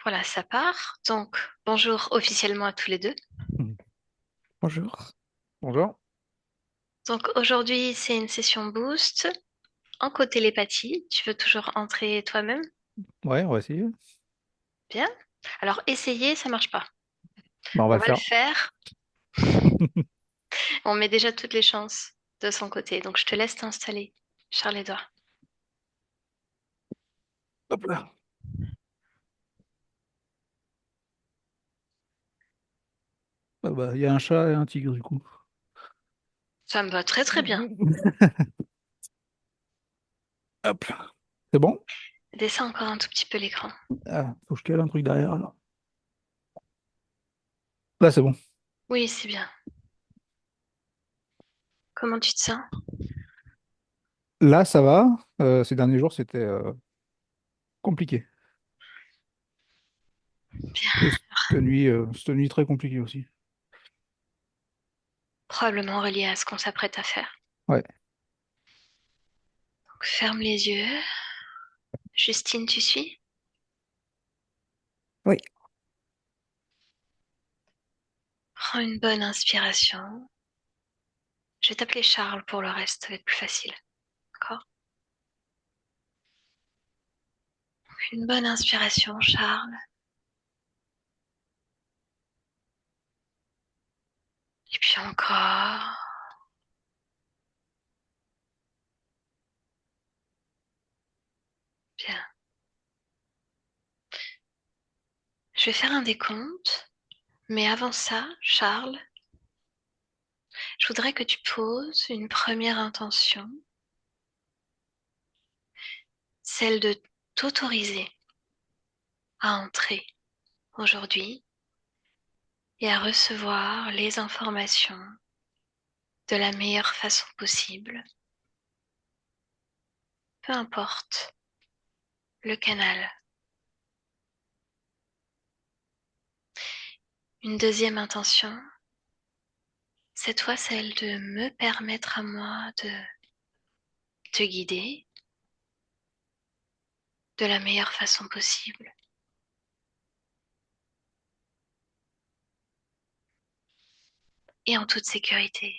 Voilà, ça part. Donc, bonjour officiellement à tous les deux. Hmm. Bonjour. Bonjour. Donc, aujourd'hui, c'est une session boost en co-télépathie. Tu veux toujours entrer toi-même? Ouais, on va essayer. Bien. Alors, essayer, ça marche pas. Bah, on va On le va le faire. faire. On met déjà toutes les chances de son côté. Donc, je te laisse t'installer. Charles-Édouard. Hop là. Il y a un chat et un tigre, du coup. Ça me va très très bien. Hop là. C'est bon? Descends encore un tout petit peu l'écran. Ah, faut que je cale un truc derrière, alors. Là, c'est bon. Oui, c'est bien. Comment tu te sens? Là, ça va. Ces derniers jours, c'était compliqué. Et Bien. cette nuit très compliquée aussi. Probablement relié à ce qu'on s'apprête à faire. Ouais. Donc, ferme les yeux. Justine, tu suis? Oui. Prends une bonne inspiration. Je vais t'appeler Charles pour le reste, ça va être plus facile. D'accord? Une bonne inspiration, Charles. Et puis encore. Bien. Je vais faire un décompte. Mais avant ça, Charles, je voudrais que tu poses une première intention, celle de t'autoriser à entrer aujourd'hui et à recevoir les informations de la meilleure façon possible, peu importe le canal. Une deuxième intention, c'est toi celle de me permettre à moi de te guider de la meilleure façon possible. Et en toute sécurité.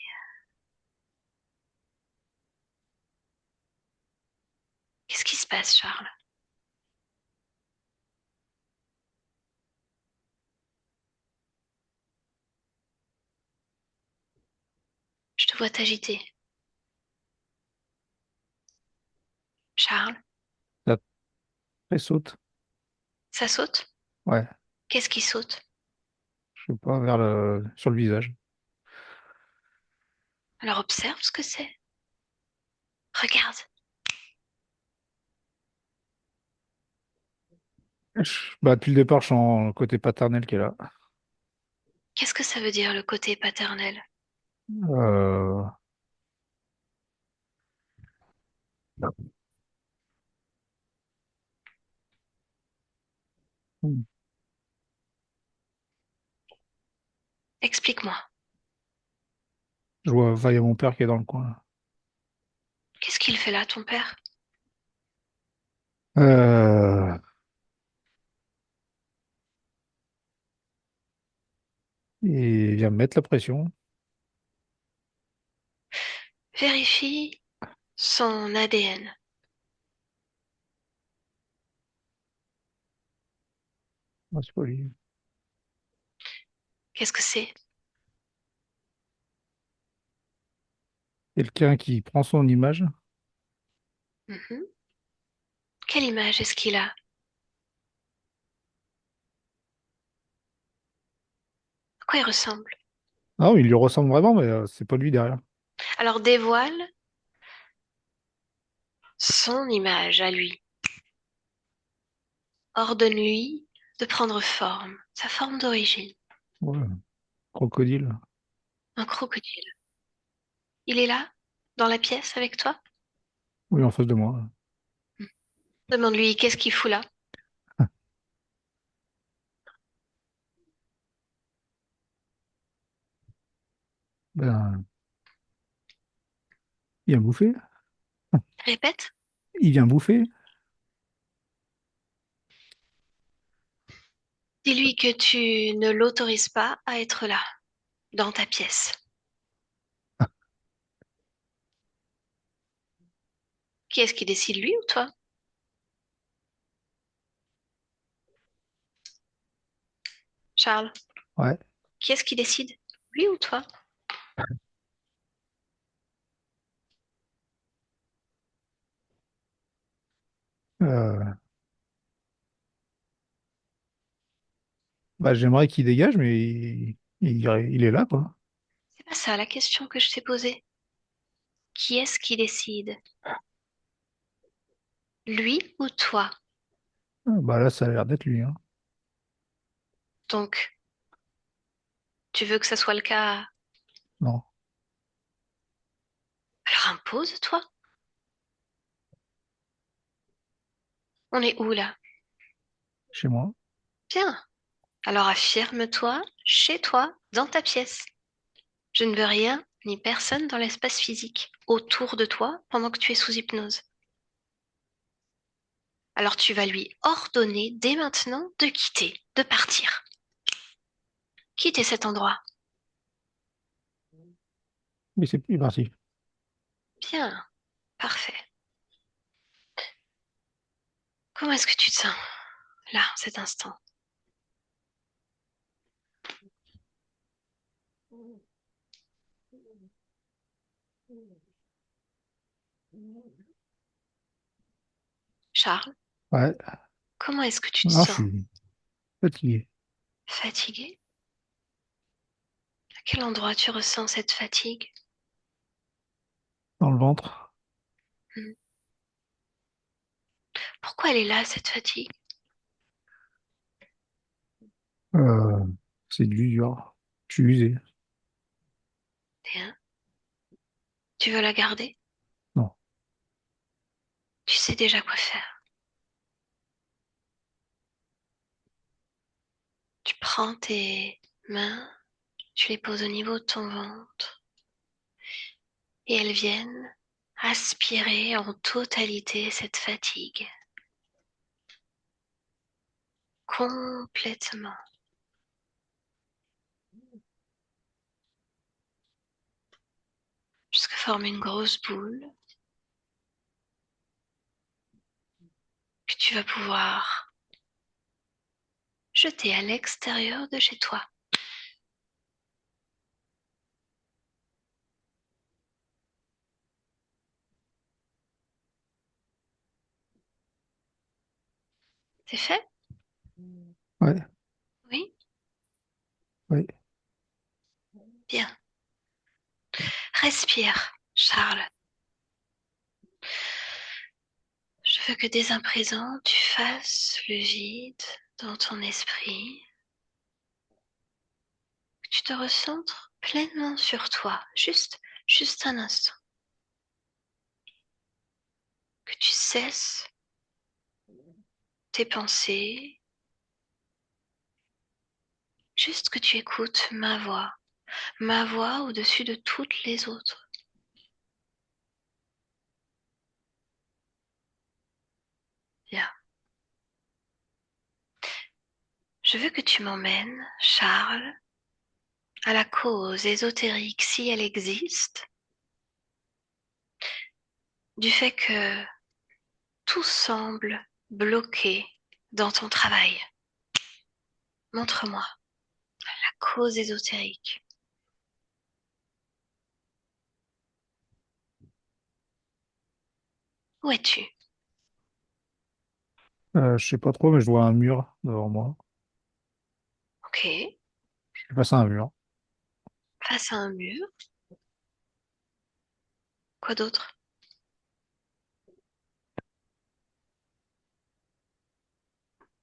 Qu'est-ce qui se passe, Charles? Je te vois t'agiter. Charles, Ça saute. ça saute? Ouais. Qu'est-ce qui saute? Je sais pas, sur le visage. Alors observe ce que c'est. Regarde. Depuis le départ, je sens le côté paternel qui est là. Qu'est-ce que ça veut dire le côté paternel? Euh, Explique-moi. Je vois Vaille mon père qui est dans le coin. Qu'est-ce qu'il fait là, ton père? Euh, il vient me mettre la pression. Vérifie son ADN. Ah, c'est pas lui. Qu'est-ce que c'est? Quelqu'un qui prend son image. Mhm. Quelle image est-ce qu'il a? À quoi il ressemble? Ah oui, il lui ressemble vraiment, mais c'est pas lui derrière. Alors dévoile son image à lui. Ordonne-lui de prendre forme, sa forme d'origine. Ouais, crocodile. Un crocodile. Il est là, dans la pièce avec toi? Oui, en face de moi. Demande-lui qu'est-ce qu'il fout là. Ben, il vient bouffer. Répète. Il vient bouffer. Dis-lui que tu ne l'autorises pas à être là, dans ta pièce. Qui est-ce qui décide, lui ou toi? Charles, Ouais. qui est-ce qui décide? Lui ou toi? Euh, Bah, j'aimerais qu'il dégage, mais il est là, quoi. C'est pas ça la question que je t'ai posée. Qui est-ce qui décide? Lui ou toi? Bah là, ça a l'air d'être lui, hein. Donc, tu veux que ça soit le cas? Non, Alors impose-toi. On est où là? chez moi. Bien. Alors affirme-toi chez toi, dans ta pièce. Je ne veux rien ni personne dans l'espace physique autour de toi pendant que tu es sous hypnose. Alors tu vas lui ordonner dès maintenant de quitter, de partir. Quitter cet endroit. Mais c'est plus parti. Bien, parfait. Comment est-ce que tu te sens là, cet instant? Charles, Ouais. comment est-ce que tu te Non, je sens? suis fatigué. Fatigué? À quel endroit tu ressens cette fatigue? Dans le ventre. Hmm. Pourquoi elle est là, cette fatigue? Euh, c'est de l'usure. Je suis usé. Bien. Tu veux la garder? Non. Tu sais déjà quoi faire. Tu prends tes mains, tu les poses au niveau de ton ventre et elles viennent aspirer en totalité cette fatigue. Complètement. Jusqu'à former une grosse boule que tu vas pouvoir jeter à l'extérieur de chez toi. C'est fait? Ouais. Oui? Ouais. Bien. Respire, Charles. Je veux que dès à présent, tu fasses le vide dans ton esprit, que tu te recentres pleinement sur toi, juste un instant, que tu cesses tes pensées, juste que tu écoutes ma voix au-dessus de toutes les autres. Bien. Je veux que tu m'emmènes, Charles, à la cause ésotérique, si elle existe, du fait que tout semble bloqué dans ton travail. Montre-moi la cause ésotérique. Où es-tu? Je sais pas trop, mais je vois un mur devant moi. Ok, Je suis face à un mur. face à un mur. Quoi d'autre?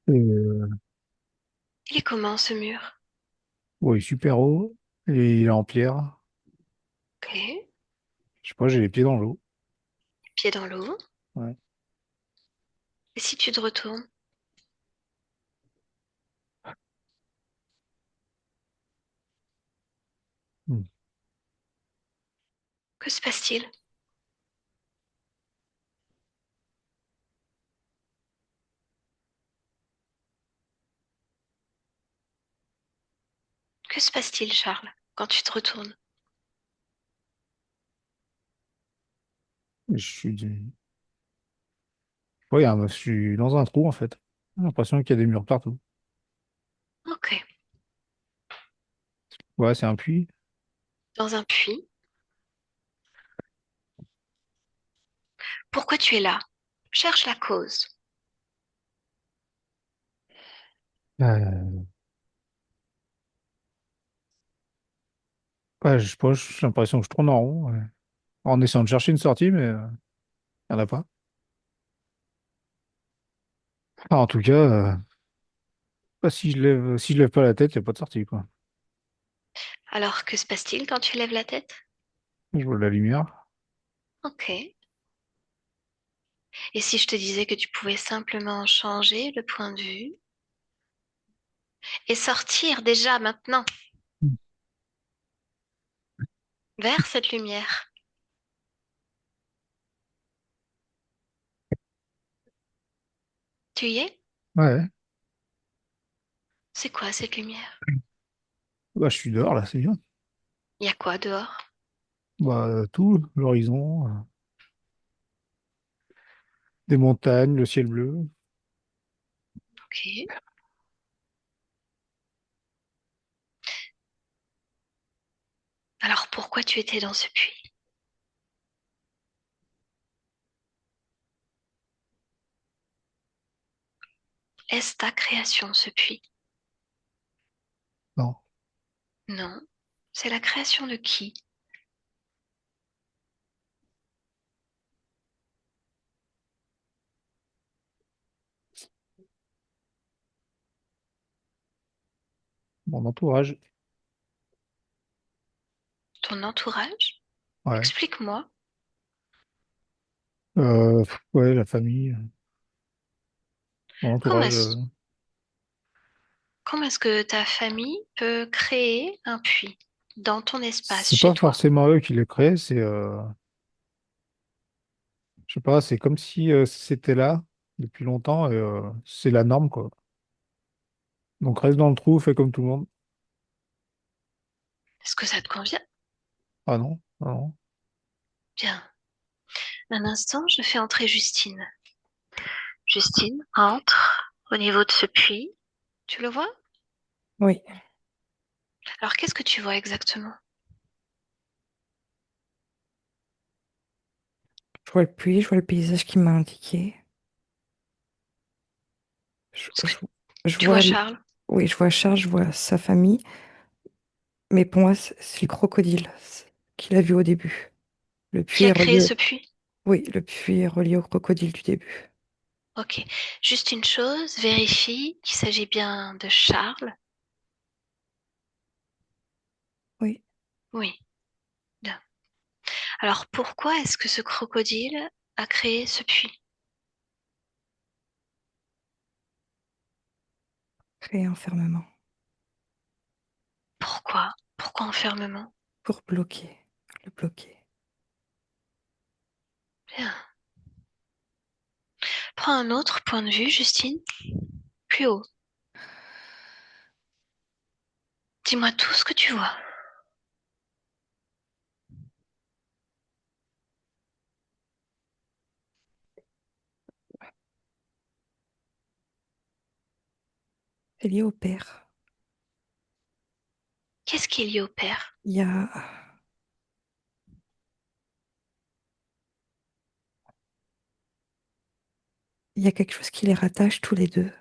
Et, Il est comment ce mur? ouais, il est super haut. Et il est en pierre. Ok, Je sais pas, j'ai les pieds dans l'eau. pied dans l'eau. Ouais. Et si tu te retournes, Hmm. que se passe-t-il? Que se passe-t-il, Charles, quand tu te retournes? Je suis, ouais, je suis dans un trou en fait. J'ai l'impression qu'il y a des murs partout. Ok. Ouais, c'est un puits. Dans un puits. Pourquoi tu es là? Cherche la cause. Euh, ouais, je sais pas, j'ai l'impression que je tourne en rond, ouais. En essayant de chercher une sortie, mais il n'y en a pas. Enfin, en tout cas, bah, si je lève pas la tête, il n'y a pas de sortie, quoi. Alors, que se passe-t-il quand tu lèves la tête? Je vois de la lumière. Ok. Et si je te disais que tu pouvais simplement changer le point de vue et sortir déjà maintenant vers cette lumière? Tu y es? Ouais, C'est quoi cette lumière? bah, je suis dehors là, c'est bien. Il y a quoi dehors? Bah, tout, l'horizon, des montagnes, le ciel bleu. Ok. Alors pourquoi tu étais dans ce puits? Est-ce ta création, ce puits? Non, Non. C'est la création de qui? mon entourage. Ton entourage? Ouais. Explique-moi. Ouais, la famille, mon Comment entourage. est-ce, comment est-ce que ta famille peut créer un puits dans ton espace, C'est chez pas toi? forcément eux qui le créent, je sais pas, c'est comme si c'était là depuis longtemps et c'est la norme, quoi. Donc reste dans le trou, fais comme tout le monde. Est-ce que ça te convient? Ah non, ah non. Bien. Un instant, je fais entrer Justine. Justine, entre au niveau de ce puits. Tu le vois? Oui, Alors, qu'est-ce que tu vois exactement? je vois le puits, je vois le paysage qui m'a indiqué. Je, Est-ce que je- je tu vois vois, Charles? oui, je vois Charles, je vois sa famille, mais pour moi, c'est le crocodile qu'il a vu au début. Le Qui puits a est créé relié, ce puits? oui, le puits est relié au crocodile du début. Ok. Juste une chose, vérifie qu'il s'agit bien de Charles. Oui, Oui. Bien. Alors, pourquoi est-ce que ce crocodile a créé ce puits? créé un fermement Pourquoi? Pourquoi enfermement? pour bloquer, le bloquer. Bien. Prends un autre point de vue, Justine. Plus haut. Dis-moi tout ce que tu vois. C'est lié au père. Qu'est-ce qui est lié au père? Il y a, il y a quelque chose qui les rattache tous les deux.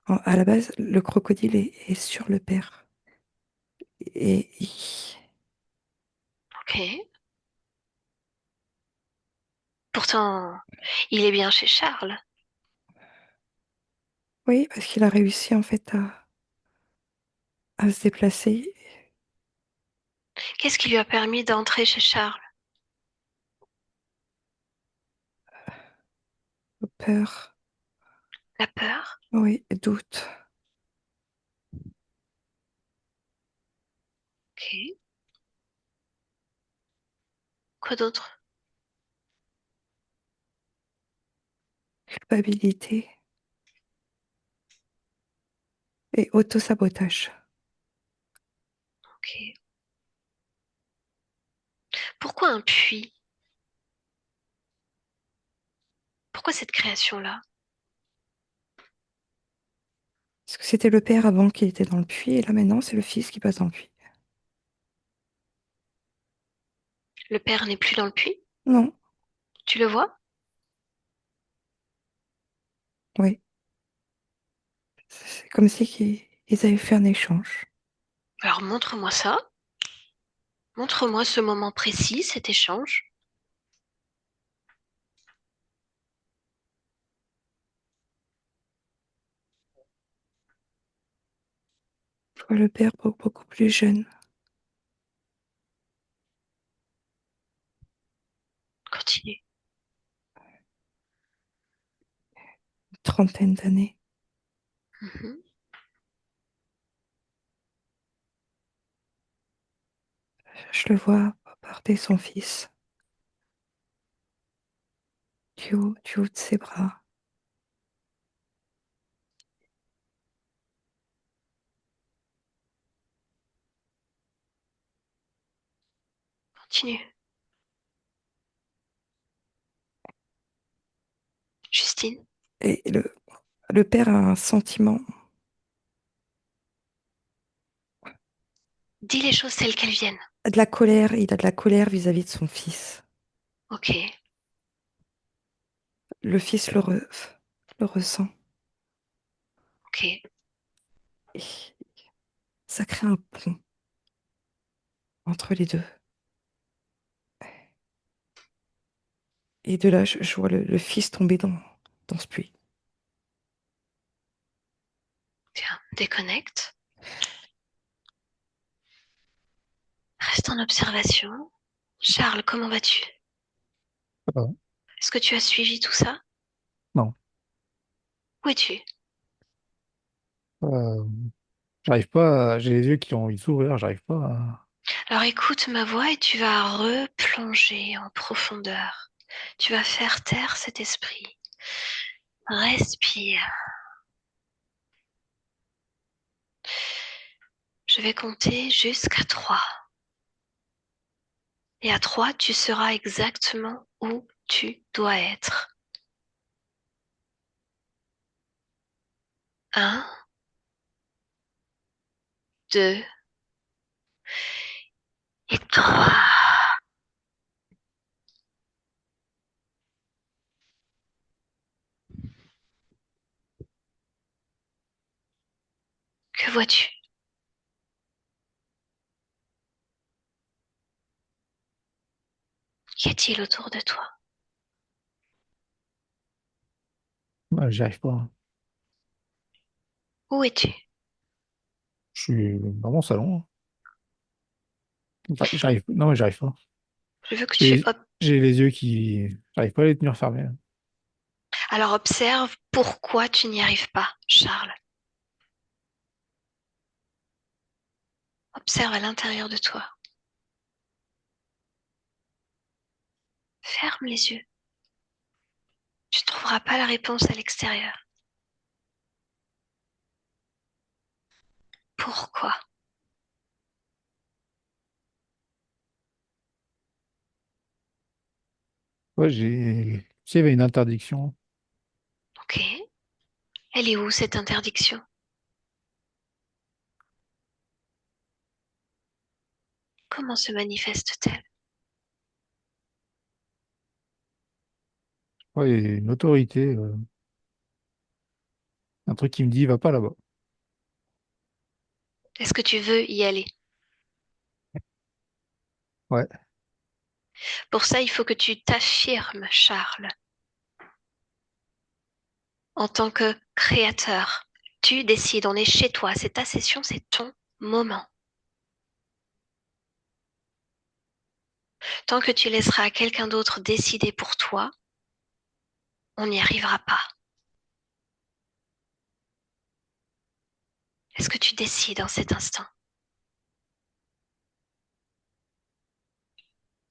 À la base, le crocodile est sur le père. Et Ok. Pourtant, il est bien chez Charles. oui, parce qu'il a réussi en fait à se déplacer. Qu'est-ce qui lui a permis d'entrer chez Charles? Peur, La peur? oui, doute, Ok. Quoi d'autre? culpabilité et autosabotage. Ok. Pourquoi un puits? Pourquoi cette création-là? Parce que c'était le père avant qui était dans le puits, et là maintenant c'est le fils qui passe dans le puits. Le père n'est plus dans le puits? Non, Tu le vois? oui. C'est comme si ils avaient fait un échange. Alors montre-moi ça. Montre-moi ce moment précis, cet échange. Je vois le père beaucoup plus jeune, Continue. une trentaine d'années. Mhm. Je le vois porter son fils du haut de ses bras. Continue. Justine, Et le père a un sentiment, dis les choses telles qu'elles viennent. de la colère, il a de la colère vis-à-vis de son fils. Ok, Le fils le ressent. ok. Et ça crée un pont entre les deux. Et de là, je vois le fils tomber dans ce puits. Tiens, déconnecte. Reste en observation. Charles, comment vas-tu? Ça va. Est-ce que tu as suivi tout ça? Non. Où es-tu? Euh, J'arrive pas j'ai les yeux qui ont envie de s'ouvrir, j'arrive pas à... Alors écoute ma voix et tu vas replonger en profondeur. Tu vas faire taire cet esprit. Respire. Je vais compter jusqu'à 3. Et à 3, tu seras exactement où tu dois être. 1, 2 et 3. Que vois-tu? Qu'y a-t-il autour de toi? J'y arrive pas. Où es-tu? Je suis dans mon salon. J'arrive, non, mais j'arrive pas. Je veux que tu... J'ai j'ai les yeux qui... J'arrive pas à les tenir fermés. Alors observe pourquoi tu n'y arrives pas, Charles. Observe à l'intérieur de toi. Ferme les yeux. Tu ne trouveras pas la réponse à l'extérieur. Pourquoi? Ouais, j'ai... Tu sais, il y avait une interdiction. Ok. Elle est où cette interdiction? Comment se manifeste-t-elle? Ouais, il y a une autorité, un truc qui me dit, va pas là-bas. Est-ce que tu veux y aller? Ouais, Pour ça, il faut que tu t'affirmes, Charles, en tant que créateur. Tu décides, on est chez toi, c'est ta session, c'est ton moment. Tant que tu laisseras quelqu'un d'autre décider pour toi, on n'y arrivera pas. Est-ce que tu décides en cet instant?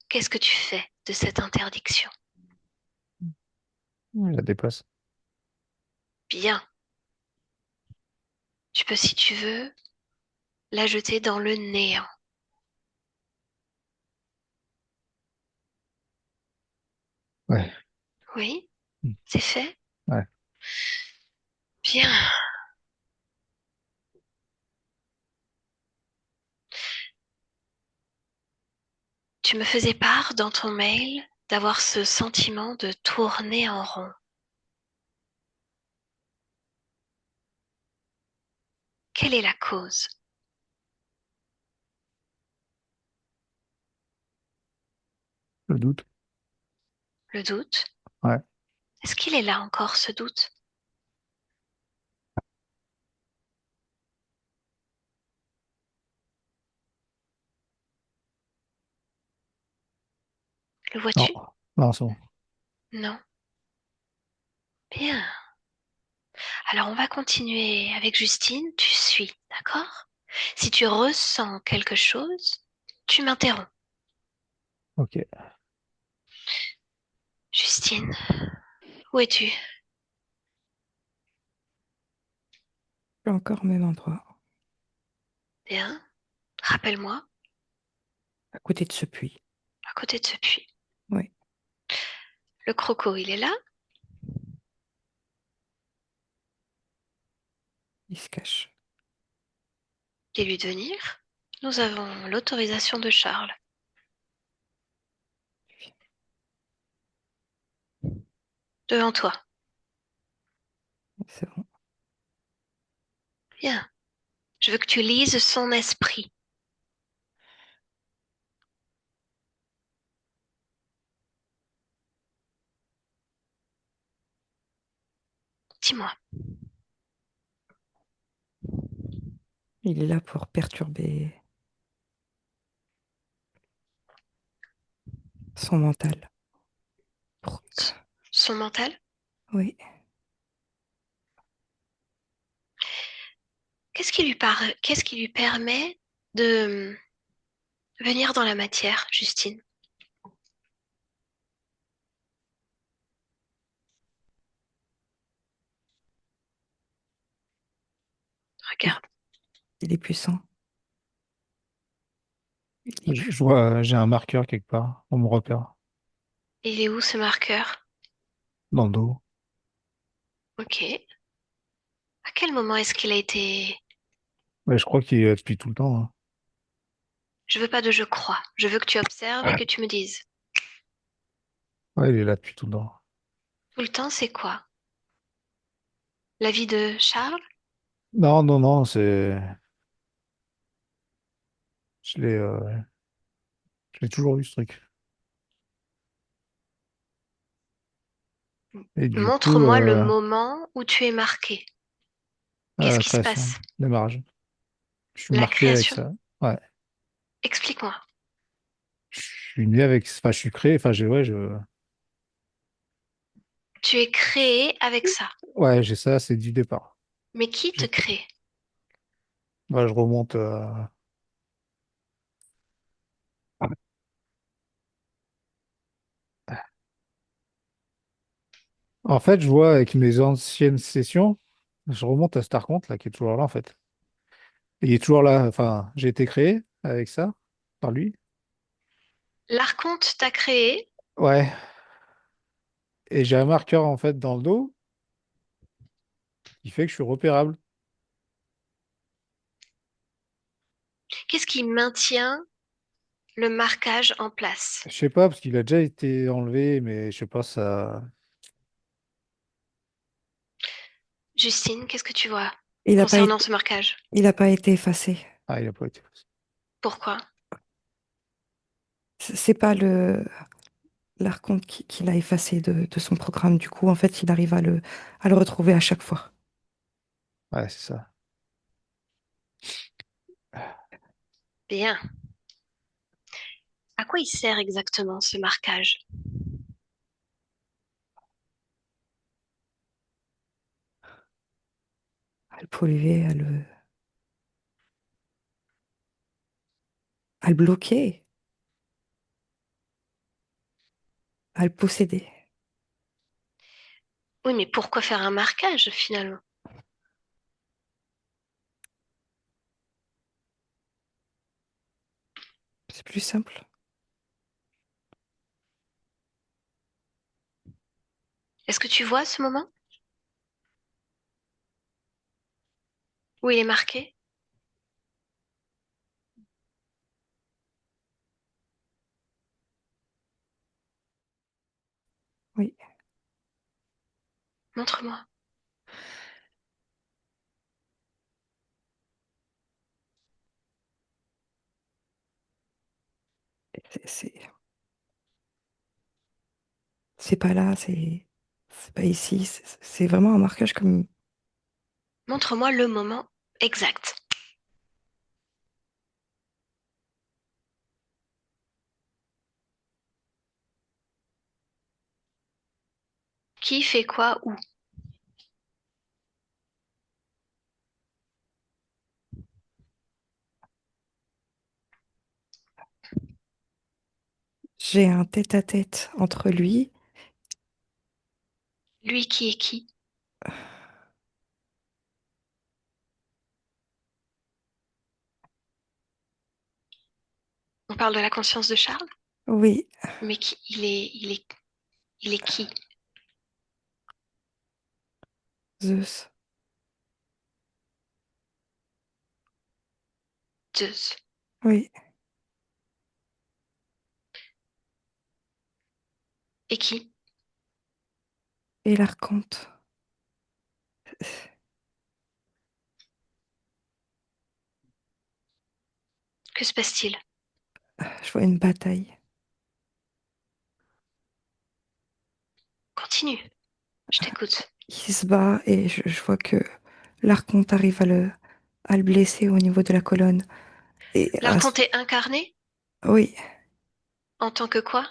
Qu'est-ce que tu fais de cette interdiction? je la dépasse. Bien, tu peux, si tu veux, la jeter dans le néant. Ouais. Oui, Hmm. c'est fait. Ouais. Bien. Tu me faisais part dans ton mail d'avoir ce sentiment de tourner en rond. Quelle est la cause? Le doute. Le doute? Ouais. Est-ce qu'il est là encore, ce doute? Le Non. vois-tu? Non, c'est bon. Non. Bien. Alors on va continuer avec Justine. Tu suis, d'accord? Si tu ressens quelque chose, tu m'interromps. Ok. Justine, où es-tu? Je suis encore au même endroit, Bien. Rappelle-moi, à côté de ce puits. à côté de ce puits. Oui, Le croco, il est là? il se cache. Dis-lui de venir. Nous avons l'autorisation de Charles. Devant toi. C'est bon. Bien. Je veux que tu lises son esprit. Dis-moi. Il est là pour perturber son mental. Pour que- Son mental? Oui, Qu'est-ce qui lui permet de venir dans la matière, Justine? il, Regarde. il est puissant. Il est Je vois, j'ai un marqueur quelque part. On me repère. Il est où ce marqueur? Dans le dos. Ok. À quel moment est-ce qu'il a été... Ouais, je crois qu'il est là depuis tout le temps, hein. Je veux pas de je crois. Je veux que tu observes et que tu me dises. Ouais, il est là depuis tout le temps. Tout le temps, c'est quoi? La vie de Charles? Non, non, non, Je l'ai je l'ai toujours vu, ce truc. Et du coup, Montre-moi le moment où tu es marqué. Qu'est-ce la qui se création, passe? démarrage. Je suis La marqué avec création? ça. Ouais. Explique-moi. Je suis né avec... Enfin, je suis créé. Enfin, ouais, Tu es créé avec ça. ouais, j'ai ça, c'est du départ. Mais qui te Je... crée? Ouais, je remonte. En fait, je vois avec mes anciennes sessions, je remonte à Starcount, là, qui est toujours là, en fait. Et il est toujours là. Enfin, j'ai été créé avec ça, par lui. L'archonte t'a créé. Ouais. Et j'ai un marqueur, en fait, dans le dos qui fait que je suis repérable. Qu'est-ce qui maintient le marquage en place? Je sais pas, parce qu'il a déjà été enlevé, mais je sais pas, ça. Justine, qu'est-ce que tu vois Il n'a pas concernant été, ce marquage? il a pas été effacé. Ah, il a pas été. Pourquoi? C'est pas le l'archonte qui l'a effacé de son programme. Du coup, en fait, il arrive à le retrouver à chaque fois. Ouais, c'est ça. Bien. À quoi il sert exactement ce marquage? À le polluer, à le bloquer, à le posséder. Oui, mais pourquoi faire un marquage finalement? C'est plus simple. Est-ce que tu vois ce moment où il est marqué? Oui, Montre-moi. c'est c'est pas là, c'est pas ici. C'est vraiment un marquage comme Montre-moi le moment exact. Qui fait quoi où? j'ai un tête-à-tête entre lui. Lui qui est qui? On parle de la conscience de Charles, Oui, mais il est qui? Zeus. Zeus. Oui, Et qui? et l'archonte. Que se passe-t-il? Je vois une bataille. Continue. Je t'écoute. Il se bat et je vois que l'archonte arrive à le blesser au niveau de la colonne. Et L'archonte est incarné oui, en tant que quoi?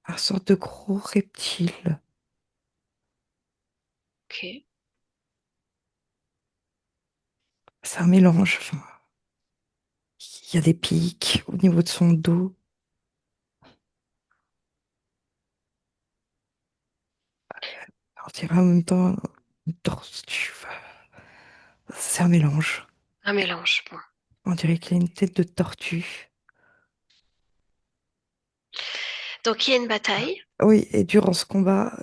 un sorte de gros reptile. Ok. C'est un mélange. Enfin, il y a des pics au niveau de son dos. On dirait en même temps une tortue. C'est un mélange. Un mélange. Bon. On dirait qu'il a une tête de tortue. Donc il y a une bataille. Oui, et durant ce combat,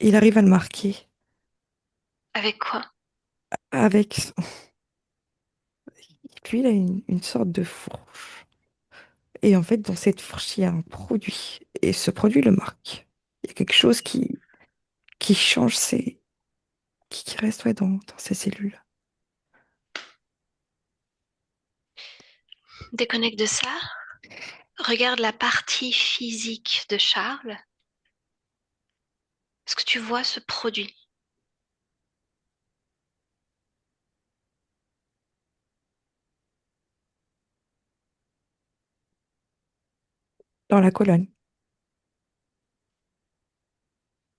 il arrive à le marquer Avec quoi? avec... Lui, il a une sorte de fourche. Et en fait, dans cette fourche, il y a un produit. Et ce produit le marque. Il y a quelque chose qui change qui reste ouais, dans ses cellules. Déconnecte de ça. Regarde la partie physique de Charles. Est-ce que tu vois ce produit? Dans la colonne.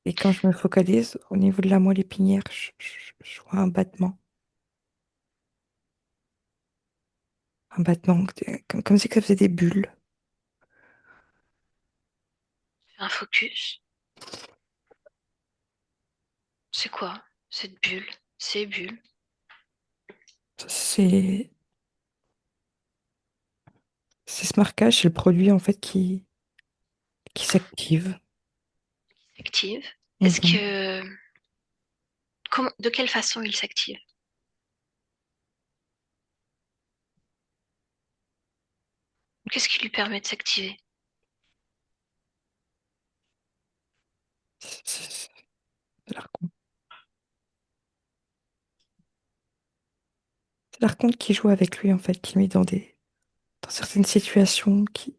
Et quand je me focalise au niveau de la moelle épinière, je vois un battement. Un battement, comme si ça faisait des bulles. Un focus. C'est quoi cette bulle? Ces bulles. C'est c'est ce marquage, c'est le produit en fait qui s'active. Active. Est-ce Mhm. que de quelle façon il s'active? Qu'est-ce qui lui permet de s'activer? C'est l'archonte. C'est l'archonte qui joue avec lui en fait, qui le met dans certaines situations qui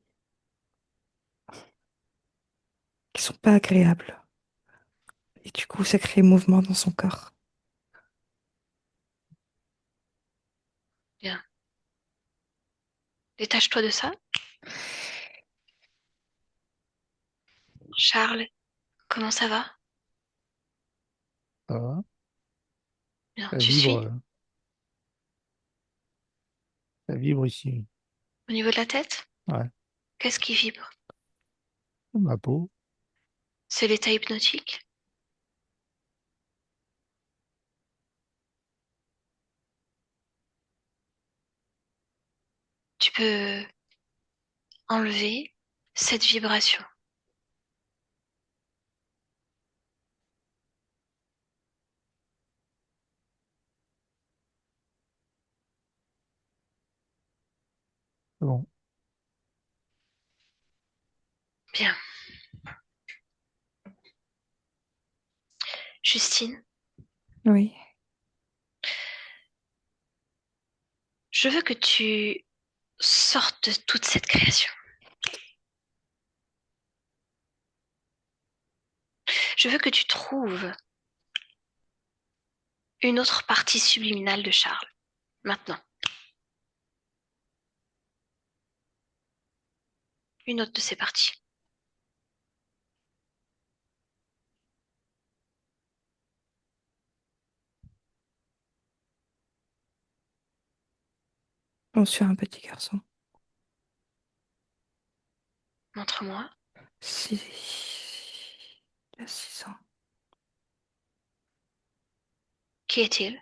sont pas agréables. Et du coup, ça crée mouvement dans son corps. Bien. Détache-toi de ça. Charles, comment ça va? Ça va? Bien. Ça Tu vibre, suis? ça vibre ici. Au niveau de la tête? Ouais. Qu'est-ce qui vibre? Ma peau. C'est l'état hypnotique? Tu tu peux enlever cette vibration. C'est bon. Bien. Justine, Oui, je veux que tu sortes de toute cette création. Je veux que tu trouves une autre partie subliminale de Charles. Maintenant. Une autre de ces parties. j'en suis un petit garçon. Montre-moi. Il a 6 ans. Qui est-il?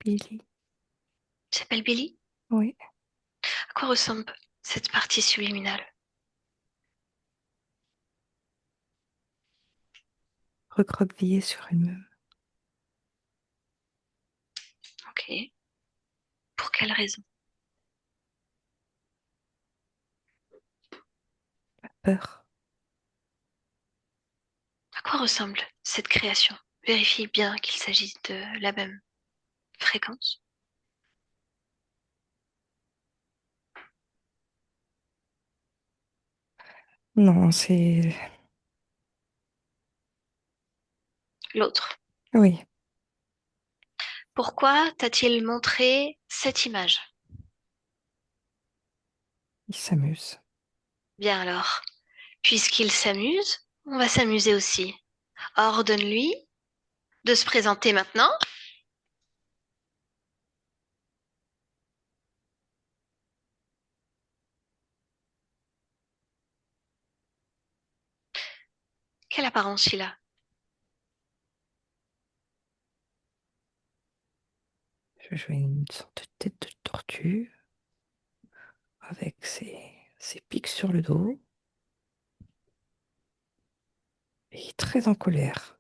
Billy. Il s'appelle Billy? Oui, À quoi ressemble cette partie subliminale? recroquevillé sur une meule. Ok. Pour quelle raison? Peur. À quoi ressemble cette création? Vérifie bien qu'il s'agisse de la même fréquence. Non, c'est... L'autre. Oui, Pourquoi t'a-t-il montré cette image? il s'amuse. Bien alors, puisqu'il s'amuse, on va s'amuser aussi. Ordonne-lui de se présenter maintenant. Quelle apparence il a? Je jouais une sorte de tête de tortue avec ses pics sur le dos et très en colère.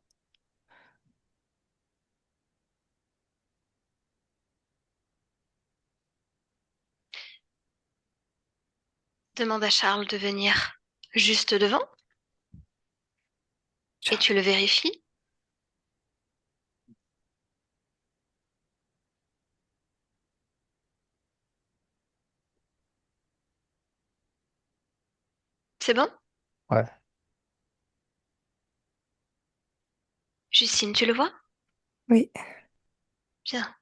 Demande à Charles de venir juste devant et Charles, tu le vérifies. C'est bon? Ouais. Justine, tu le vois? oui, Bien.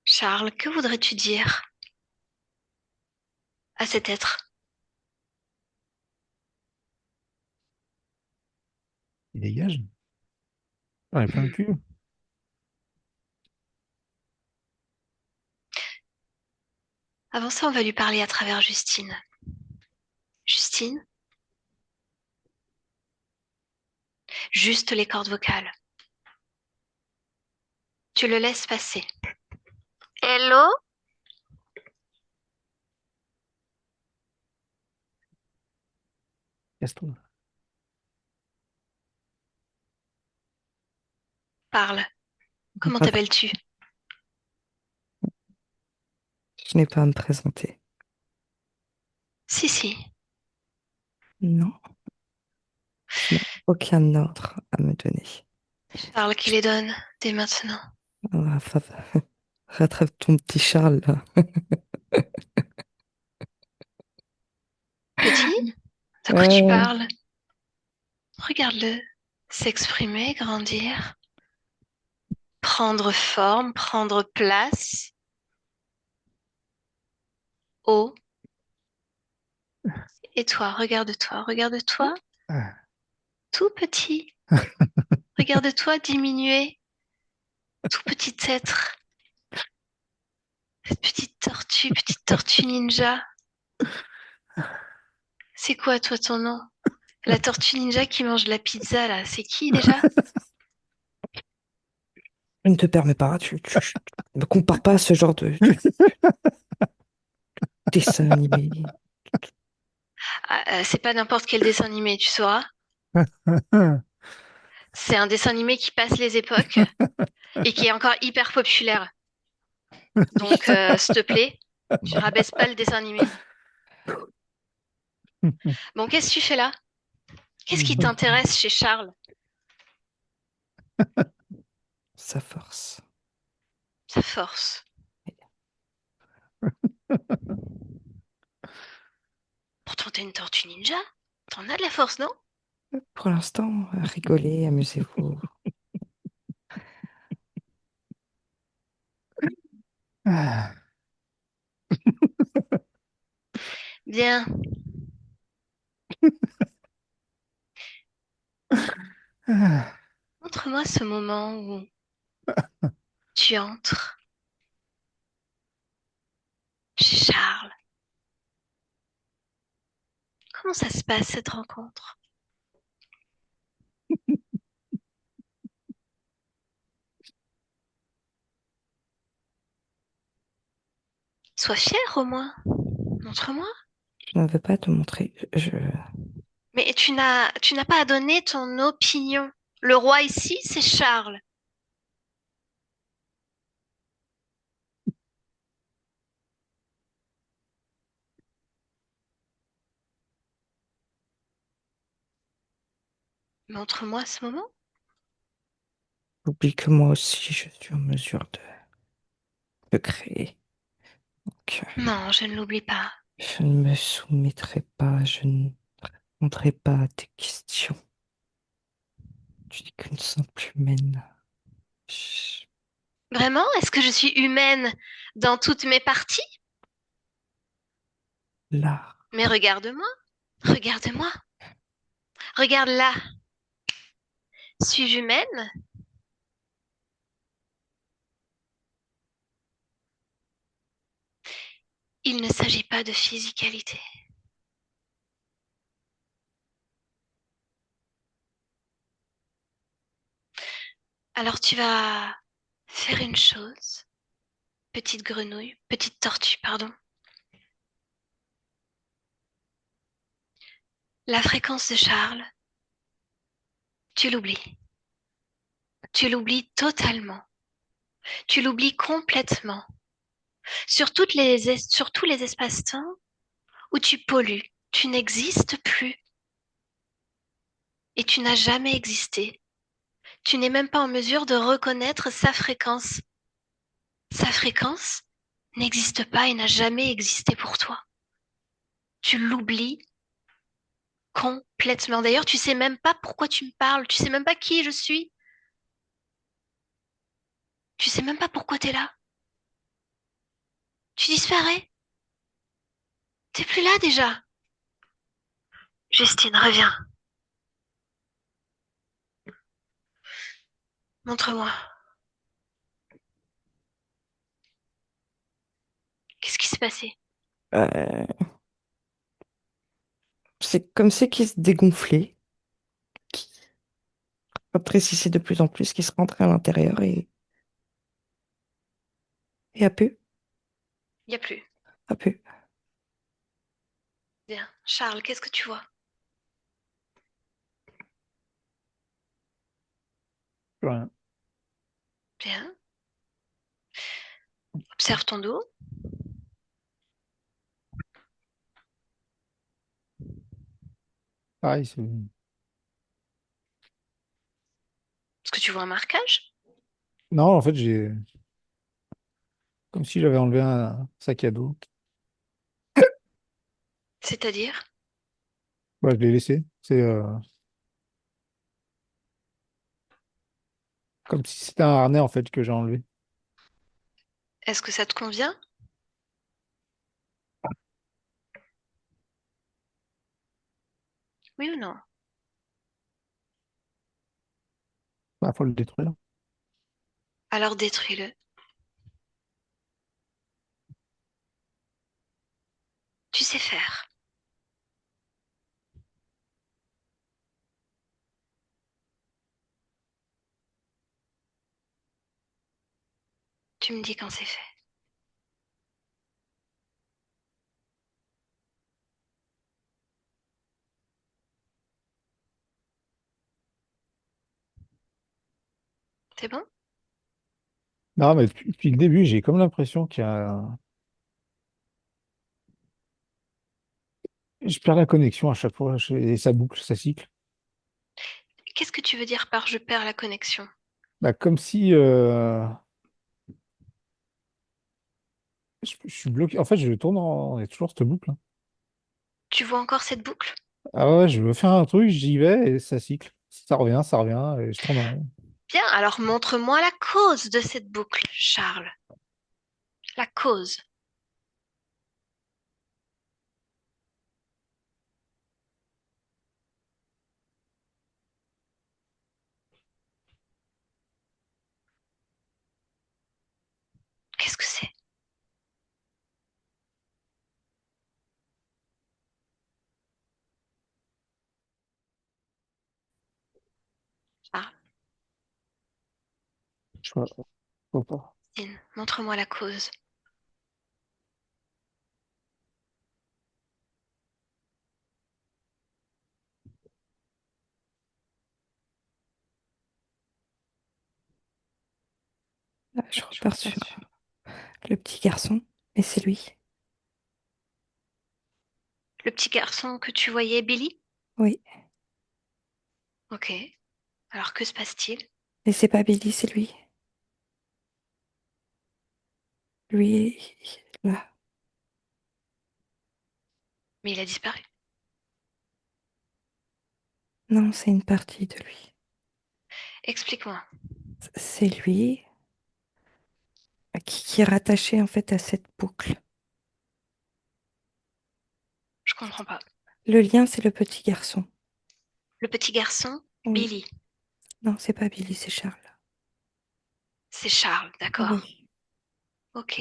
Charles, que voudrais-tu dire à cet être? Il dégage. J'en ai plein le cul. Avant ça, on va lui parler à travers Justine. Justine, juste les cordes vocales. Tu le laisses passer. Hello? Casse-toi. Parle. Comment pardon, t'appelles-tu? je n'ai pas à me présenter. Si, si. Non, je n'ai aucun ordre à me donner. Charles qui les donne dès maintenant. Ah, rattrape ton petit Charles là. Petit, de quoi tu Euh, parles? Regarde-le s'exprimer, grandir, prendre forme, prendre place, haut. Et toi, regarde-toi, Ah. tout petit. Regarde-toi diminuer, tout petit être. Cette petite tortue ninja. C'est quoi, toi, ton nom? La tortue ninja qui mange de la pizza, là, c'est qui déjà? Je ne te permets pas, tu ne me compares pas à ce genre de dessin animé. Ah, c'est pas n'importe quel dessin animé, tu sauras. C'est un dessin animé qui passe les époques et qui est encore hyper populaire. Donc, s'il te plaît, tu rabaisses pas le dessin animé. Bon, qu'est-ce que tu fais là? Qu'est-ce qui t'intéresse chez Charles? Sa force. Sa force. Pourtant, t'es une tortue ninja. T'en as de la force, non? Pour l'instant, rigolez, amusez-vous. Ah, Bien. ah, Montre-moi ce moment où tu entres chez Charles. Comment ça se passe, cette rencontre? Sois fier au moins. Montre-moi. Je ne veux pas te montrer. Mais tu n'as pas à donner ton opinion. Le roi ici, c'est Charles. Montre-moi ce moment. J'oublie que moi aussi, je suis en mesure de créer. Donc, Non, je ne l'oublie pas. je ne me soumettrai pas, je ne répondrai pas à tes questions. Tu n'es qu'une simple humaine. Chut, Vraiment? Est-ce que je suis humaine dans toutes mes parties? là, Mais regarde-moi. Regarde-moi. Regarde là. Suis-je humaine? Il ne s'agit pas de physicalité. Alors tu vas faire une chose, petite tortue, pardon. La fréquence de Charles, tu l'oublies. Tu l'oublies totalement. Tu l'oublies complètement. Sur tous les espaces-temps où tu pollues, tu n'existes plus et tu n'as jamais existé. Tu n'es même pas en mesure de reconnaître sa fréquence. Sa fréquence n'existe pas et n'a jamais existé pour toi. Tu l'oublies complètement. D'ailleurs, tu sais même pas pourquoi tu me parles. Tu sais même pas qui je suis. Tu sais même pas pourquoi t'es là. Tu disparais. T'es plus là déjà. Justine, reviens. Montre-moi. Qu'est-ce qui s'est passé? euh, c'est comme si qui se dégonflait, qui rétrécissait de plus en plus, qui se rentrait à l'intérieur et Y a plus. à peu. Bien. Charles, qu'est-ce que tu vois? ouais. Bien. Observe ton dos. Pareil, Est-ce que tu vois un marquage? non, en fait, j'ai comme si j'avais enlevé un sac à dos. C'est-à-dire? Ouais, je l'ai laissé. C'est comme si c'était un harnais en fait que j'ai enlevé. Est-ce que ça te convient? Oui ou non? Bah, faut le détruire. Alors détruis-le. Tu sais faire. Tu me dis quand c'est fait. C'est bon? Non, mais depuis le début, j'ai comme l'impression qu'il y a... Je perds la connexion à chaque fois, et ça boucle, ça cycle. Qu'est-ce que tu veux dire par je perds la connexion? Bah, comme si je suis bloqué. En fait, je tourne en... Il y a toujours cette boucle, hein. Tu vois encore cette boucle? Ah ouais, je veux faire un truc, j'y vais et ça cycle. Ça revient, et je tourne en rond. Bien, alors montre-moi la cause de cette boucle, Charles. La cause. Qu'est-ce que c'est? Charles, Vois pas. montre-moi la cause. Je repars sur le petit garçon, et c'est lui. Le petit garçon que tu voyais, Billy? Oui, Ok. Alors que se passe-t-il? et c'est pas Billy, c'est lui. Lui, là. Mais il a disparu. Non, c'est une partie de lui. Explique-moi. C'est lui qui est rattaché en fait à cette boucle. Je comprends pas. Le lien, c'est le petit garçon. Le petit garçon, Oui. Billy. Non, c'est pas Billy, c'est Charles. C'est Charles, d'accord. Oui. Ok.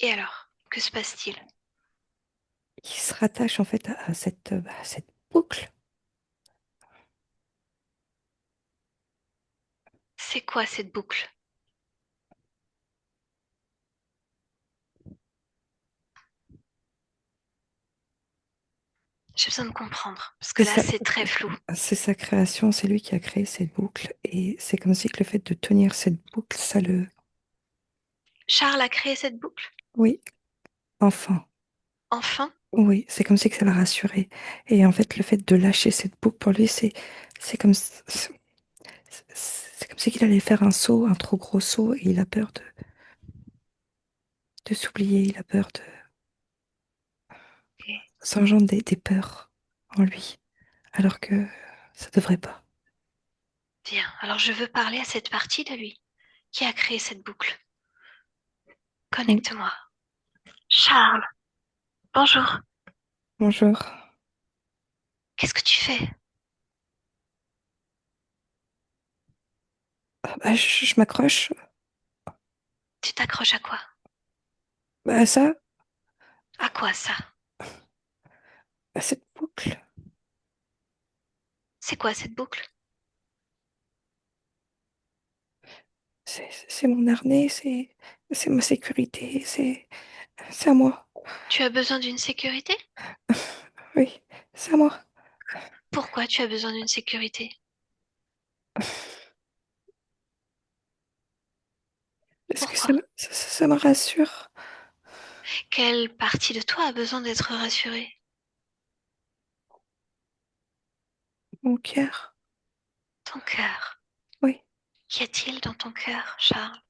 Et alors, que se passe-t-il? Il se rattache en fait à cette boucle. C'est quoi cette boucle? J'ai besoin de comprendre, parce que C'est là, sa, c'est très flou. c'est sa création, c'est lui qui a créé cette boucle. Et c'est comme si que le fait de tenir cette boucle, ça le... Charles a créé cette boucle? Oui, enfin. Enfin? Oui, c'est comme si que ça l'a rassuré. Et en fait, le fait de lâcher cette boucle, pour lui, c'est comme, c'est comme si qu'il allait faire un saut, un trop gros saut, et il a peur de s'oublier, il a peur de... Ok. Ça engendre des peurs en lui, alors que ça devrait pas. Bien. Alors, je veux parler à cette partie de lui qui a créé cette boucle. Oui, Connecte-moi. Charles, bonjour. bonjour. Qu'est-ce que tu fais? Ah bah, je m'accroche. Tu t'accroches à quoi? Bah, ça, À quoi ça? à cette boucle, C'est quoi cette boucle? c'est mon harnais, c'est ma sécurité, c'est à moi. Tu as besoin d'une sécurité? Oui, c'est à moi. Pourquoi tu as besoin d'une sécurité? Est-ce que Pourquoi? ça me rassure? Quelle partie de toi a besoin d'être rassurée? Mon cœur. Ton cœur. Oui, Qu'y a-t-il dans ton cœur, Charles?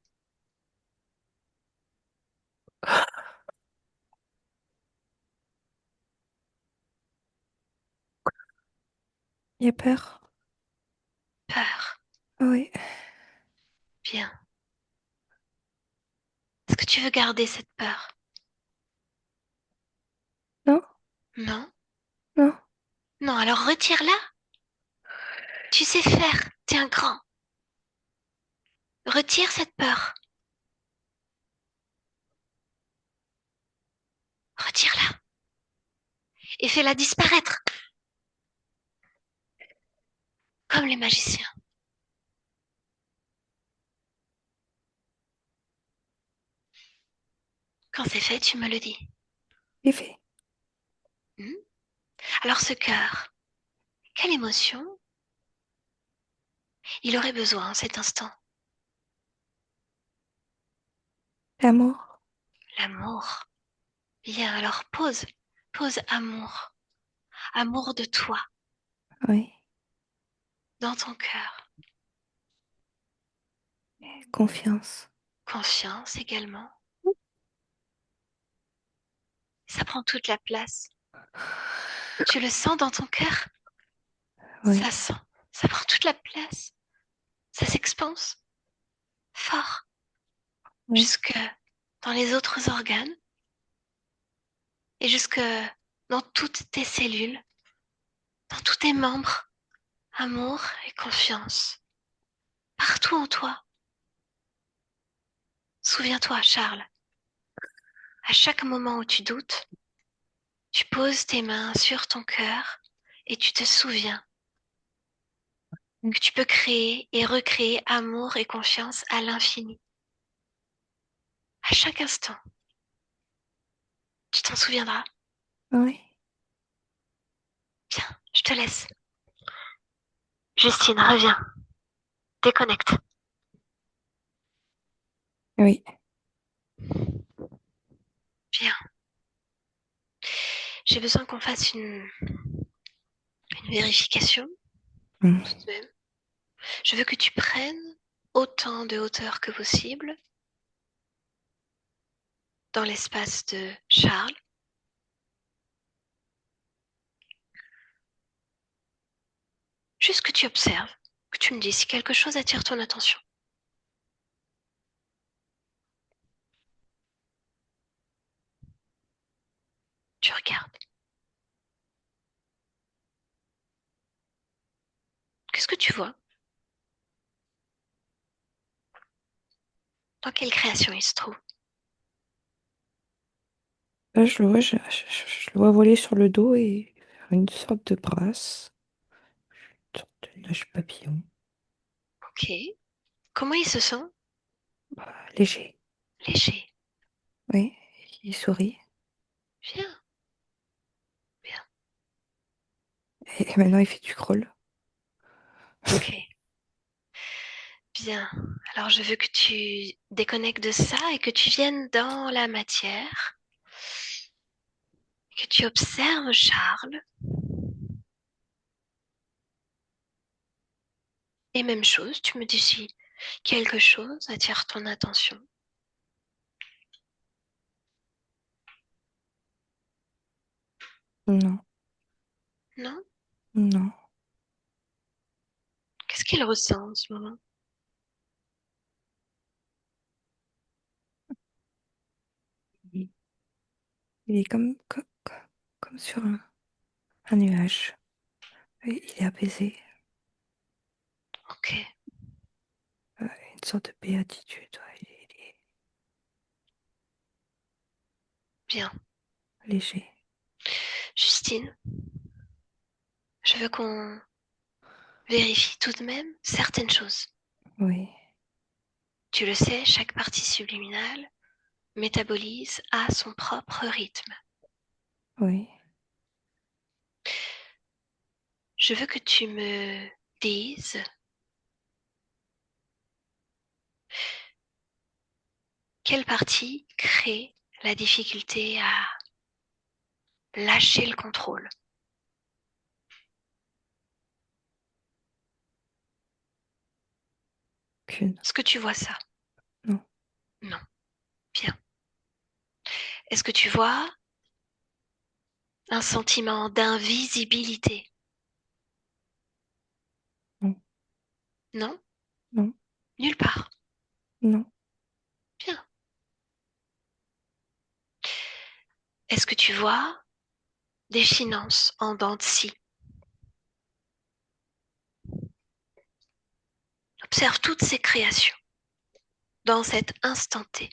il y a peur. Peur. Oui, Bien. Est-ce que tu veux garder cette peur? non, Non? non. Non, alors retire-la. Tu sais faire. T'es un grand. Retire cette peur. Retire-la. Et fais-la disparaître. Comme les magiciens. Quand c'est fait, tu me le dis. C'est fait. Hmm. Alors ce cœur, quelle émotion il aurait besoin en cet instant? L'amour. L'amour. Bien, alors pose, pose amour, amour de toi, Oui. dans ton cœur. Confiance. Confiance également. Ça prend toute la place. Tu le sens dans ton cœur? Oui. Ça sent, ça prend toute la place. Ça s'expanse fort Oui. jusque dans les autres organes et jusque dans toutes tes cellules, dans tous tes membres. Amour et confiance. Partout en toi. Souviens-toi, Charles, à chaque moment où tu doutes, tu poses tes mains sur ton cœur et tu te souviens que tu peux créer et recréer amour et confiance à l'infini. À chaque instant, tu t'en souviendras. Oui. Bien, je te laisse. Justine, reviens. Déconnecte. Oui. Bien. J'ai besoin qu'on fasse une vérification, Mm. tout de même. Je veux que tu prennes autant de hauteur que possible dans l'espace de Charles. Juste que tu observes, que tu me dis si quelque chose attire ton attention. Tu regardes. Qu'est-ce que tu vois? Dans quelle création il se trouve? Là, je le vois, je le vois voler sur le dos et faire une sorte de brasse, une sorte de nage papillon. Ok. Comment il se sent? Bah, léger. Léger. Oui. Il sourit. Bien, bien. Et maintenant, il fait du crawl. Ok. Bien. Alors je veux que tu déconnectes de ça et que tu viennes dans la matière, que tu observes Charles. Et même chose, tu me dis si quelque chose attire ton attention. Non. Non? Non. Qu'est-ce qu'il ressent en ce moment? Il, il est comme sur un nuage. Et il est apaisé. Ok, Une sorte de béatitude. Ouais, il est bien. léger. Justine, je veux qu'on vérifie tout de même certaines choses. Oui. Tu le sais, chaque partie subliminale métabolise à son propre rythme. Oui. Je veux que tu me dises quelle partie crée la difficulté à lâcher le contrôle. Qu'une. Est-ce que tu vois ça? Non. Non. Bien. Est-ce que tu vois un sentiment d'invisibilité? Non. Non? Non. Nulle part. Non. Bien. Est-ce que tu vois des finances en dents de scie? Observe toutes ces créations dans cet instant T.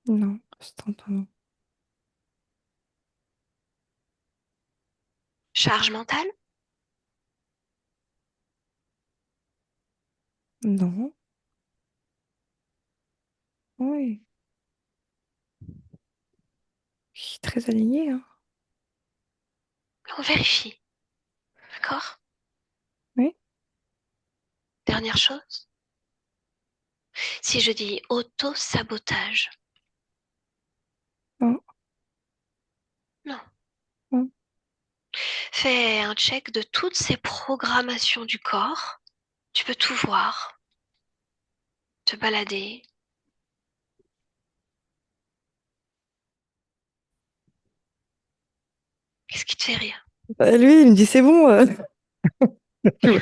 Non. Instantanément. Charge mentale? Non. Oui. Je suis très alignée, hein. On vérifie, d'accord? Oui. Dernière chose, si je dis auto-sabotage, Non. non. Non. Fais un check de toutes ces programmations du corps. Tu peux tout voir, te balader. Qu'est-ce qui te fait rire? Lui, il me dit, c'est bon. Tu vois,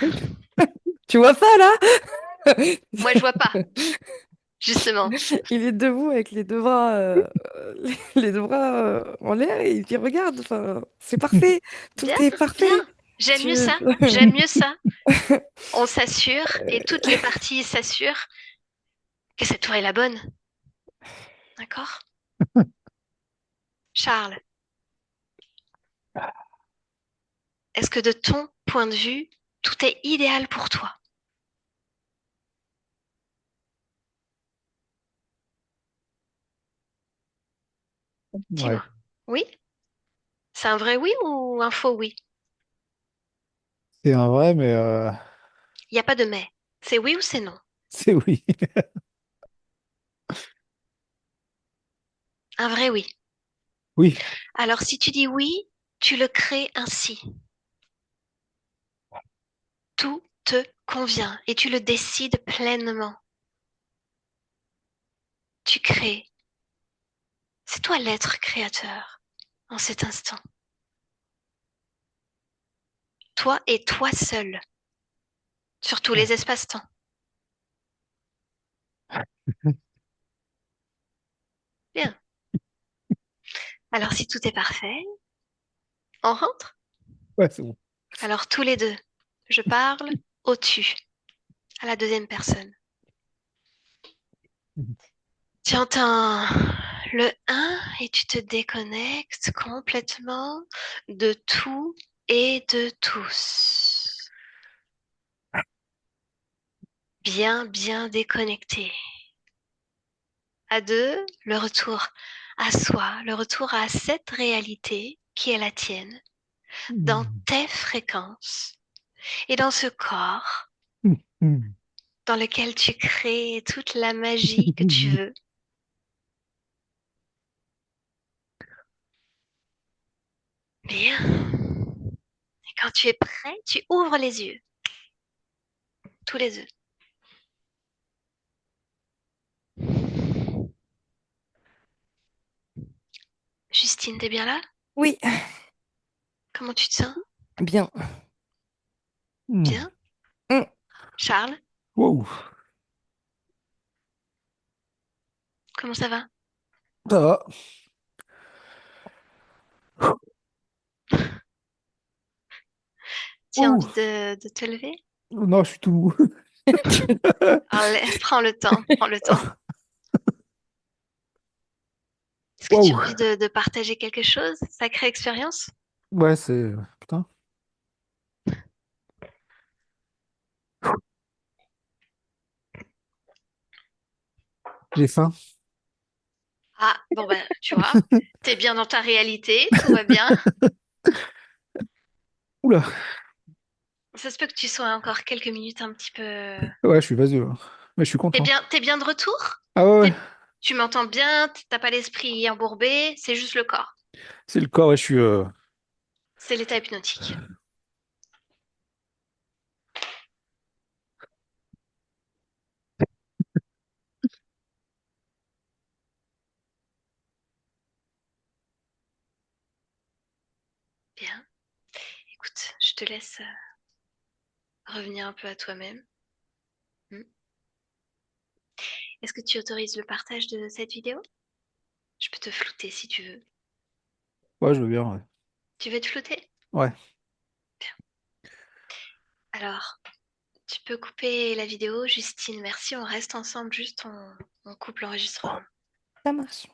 tu vois pas là? Moi, je vois pas, justement. Il est debout avec les deux bras, les deux bras en l'air et il dit, regarde, enfin, c'est parfait, tout Bien, est bien. parfait. J'aime mieux Tu... ça. J'aime mieux ça. On s'assure et toutes les parties s'assurent que cette tour est la bonne. D'accord? Charles, est-ce que de ton point de vue, tout est idéal pour toi? Ouais, Dis-moi. Oui? C'est un vrai oui ou un faux oui? c'est un vrai, mais Il n'y a pas de mais. C'est oui ou c'est non? c'est oui. Un vrai oui. Oui. Alors si tu dis oui, tu le crées ainsi. Tout te convient et tu le décides pleinement. Tu crées. C'est toi l'être créateur en cet instant. Toi et toi seul, sur tous les espaces-temps. Bien. Alors si tout est parfait, on rentre? Ouais, c'est bon. Alors tous les deux, je parle au tu, à la deuxième personne. Tu entends le un et tu te déconnectes complètement de tout et de tous. Bien, bien déconnecté. À deux, le retour à soi, le retour à cette réalité qui est la tienne, dans tes fréquences et dans ce corps dans lequel tu crées toute la magie que tu veux. Bien. Et quand tu es prêt, tu ouvres les yeux, tous les yeux. Justine, t'es bien là? Oui, Comment tu te sens? bien. Hmm. Bien? Mm. Charles, Wow. comment ça va? Ça va. Tu as Ouh. envie de te lever? Non, je suis tout mou. Alors, prends le temps, prends le temps. Est-ce que tu as Wow. envie de partager quelque chose? Sacrée expérience? Ouais, c'est... Putain. J'ai faim. Ah, bon ben, tu vois, t'es bien dans ta réalité, tout va bien. Oula. Ça se peut que tu sois encore quelques minutes un petit peu. Ouais, je suis vaseux, là. Mais je suis content. T'es bien de retour? Ah ouais, ouais. T'es- Tu m'entends bien? T'as pas l'esprit embourbé? C'est juste le corps. C'est le corps et je suis... C'est l'état hypnotique. Bien. Écoute, je te laisse revenir un peu à toi-même. Hmm. Est-ce que tu autorises le partage de cette vidéo? Je peux te flouter si tu veux. Ouais, je veux bien, ouais. Tu veux te flouter? Ouais. Alors, tu peux couper la vidéo, Justine. Merci, on reste ensemble, juste on coupe l'enregistrement. Ça marche.